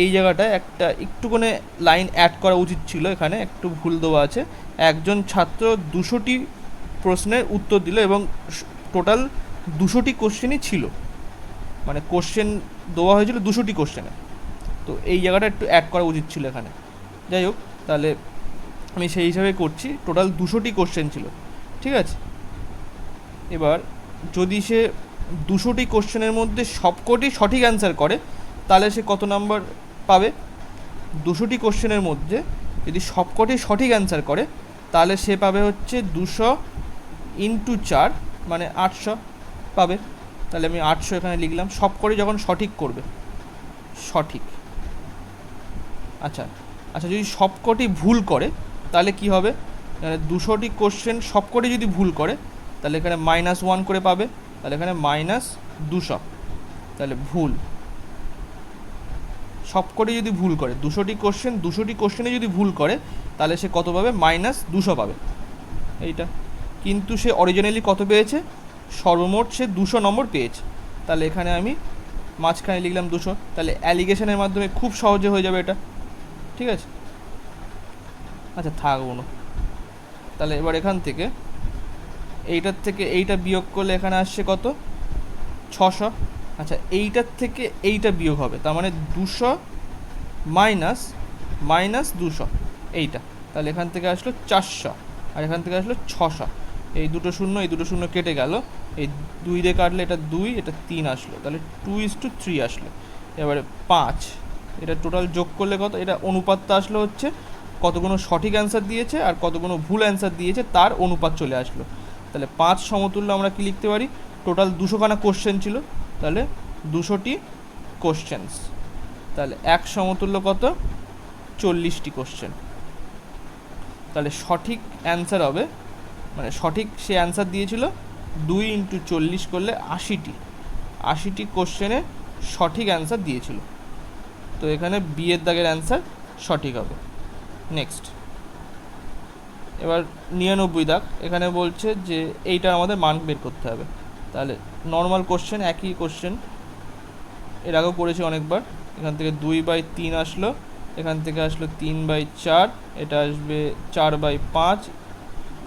এই জায়গাটায় একটা একটুখানি লাইন অ্যাড করা উচিত ছিল, এখানে একটু ভুল দেওয়া আছে। একজন ছাত্র 200টি প্রশ্নের উত্তর দিল এবং টোটাল 200টি কোশ্চেনই ছিল, মানে কোশ্চেন দেওয়া হয়েছিল 200টি কোশ্চেনে। তো এই জায়গাটা একটু অ্যাড করা উচিত ছিল এখানে। যাই হোক, তাহলে আমি সেই হিসাবে করছি, টোটাল 200টি কোশ্চেন ছিল, ঠিক আছে। এবার যদি সে 200টি কোশ্চেনের মধ্যে সবকটি সঠিক অ্যান্সার করে, তাহলে সে কত নাম্বার পাবে। 200টি কোশ্চেনের মধ্যে যদি সবকটি সঠিক অ্যান্সার করে, তাহলে সে পাবে হচ্ছে 200 ইন্টু 4, মানে 800 পাবে। তাহলে আমি 800 এখানে লিখলাম, সবকটি যখন সঠিক করবে, সঠিক। আচ্ছা আচ্ছা, যদি সবকটি ভুল করে তাহলে কি হবে, 200টি কোশ্চেন সবকটি যদি ভুল করে, তাহলে এখানে -1 করে পাবে। তাহলে এখানে -200, তাহলে ভুল। সবকটি যদি ভুল করে, 200টি কোশ্চেনে যদি ভুল করে, তাহলে সে কত পাবে, -200 পাবে, এইটা। কিন্তু সে অরিজিনালি কত পেয়েছে, সর্বমোট সে 200 নম্বর পেয়েছে। তাহলে এখানে আমি মাঝখানে লিখলাম 200, তাহলে অ্যালিগেশনের মাধ্যমে খুব সহজে হয়ে যাবে এটা, ঠিক আছে। আচ্ছা থাকবো না, তাহলে এবার এখান থেকে এইটার থেকে এইটা বিয়োগ করলে এখানে আসছে কত, 600। আচ্ছা এইটার থেকে এইটা বিয়োগ হবে, তার মানে 200 মাইনাস 200 এইটা, তাহলে এখান থেকে আসলো 400 আর এখান থেকে আসলো 600। এই দুটো শূন্য কেটে গেল, এই 2 দিয়ে কাটলে এটা 2, এটা 3 আসলো, তাহলে 2:3 আসলো। এবারে 5, এটা টোটাল যোগ করলে কত, এটা অনুপাতটা আসলো হচ্ছে কতগুলো সঠিক অ্যান্সার দিয়েছে আর কতগুলো ভুল অ্যান্সার দিয়েছে তার অনুপাত চলে আসলো। তাহলে 5 সমতুল্য আমরা কি লিখতে পারি, টোটাল 200খানা কোশ্চেন ছিল, তাহলে 200টি কোশ্চেন্স, তাহলে 1 সমতুল্য কত, 40টি কোশ্চেন। তাহলে সঠিক অ্যান্সার হবে, মানে সঠিক সে অ্যান্সার দিয়েছিল 2 × 40 করলে 80টি কোশ্চেনে সঠিক অ্যান্সার দিয়েছিল। তো এখানে বি এর দাগের অ্যান্সার সঠিক হবে। নেক্সট, এবার 99 দাগ, এখানে বলছে যে এইটার আমাদের মান বের করতে হবে। তাহলে নর্মাল কোশ্চেন, একই কোশ্চেন এর আগেও করেছি অনেকবার। এখান থেকে 2/3 আসলো, এখান থেকে আসলো 3/4, এটা আসবে 4/5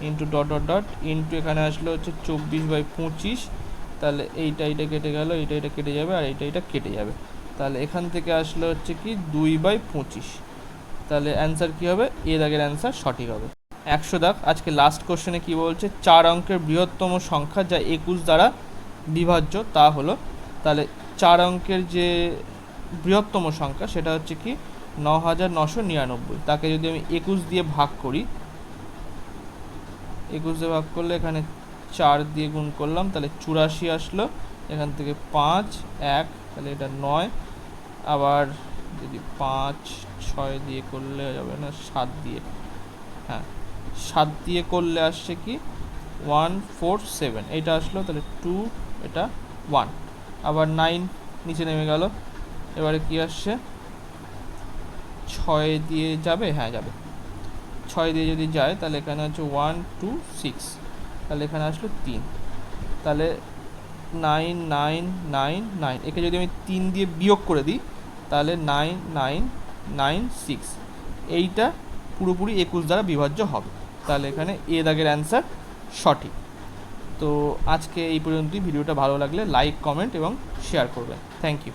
into dot dot dot into এখানে আসলো হচ্ছে 24/25, তাহলে এইটা কেটে গেল, এটা কেটে যাবে আর এটা কেটে যাবে, তাহলে এখান থেকে আসলো হচ্ছে কি 2/25। তাহলে অ্যান্সার কী হবে, এ দাগের অ্যান্সার সঠিক হবে। 100 দাগ, আজকে লাস্ট কোশ্চেনে কি বলছে, 4 অঙ্কের বৃহত্তম সংখ্যা যা 21 দ্বারা বিভাজ্য তা হলো। তাহলে 4 অঙ্কের যে বৃহত্তম সংখ্যা সেটা হচ্ছে কি 9999। তাকে যদি আমি 21 দিয়ে ভাগ করি, 21 দিয়ে ভাগ করলে এখানে 4 দিয়ে গুণ করলাম, তাহলে 84 আসলো, এখান থেকে 5 1, তাহলে এটা 9, আবার যদি 5 6 দিয়ে করলে যাবে না, 7 দিয়ে, হ্যাঁ 7 দিয়ে করলে আসছে কি 147, এইটা আসলো, তাহলে 2, এটা 1, আবার 9 নিচে নেমে গেল। এবারে কি আসছে, 6 দিয়ে যাবে, হ্যাঁ যাবে, 6 দিয়ে যদি যায় তাহলে এখানে হচ্ছে 1 2 6, তাহলে এখানে আসলো 3, তাহলে 9 9 9 9, একে যদি আমি 3 দিয়ে বিয়োগ করে দিই তাহলে 9 9 9 6, এইটা পুরোপুরি 21 দ্বারা বিভাজ্য হবে। তাহলে এখানে এ দাগের অ্যান্সার সঠিক। তো আজকে এই পর্যন্তই। ভিডিওটা ভালো লাগলে লাইক, কমেন্ট এবং শেয়ার করবেন। Thank you.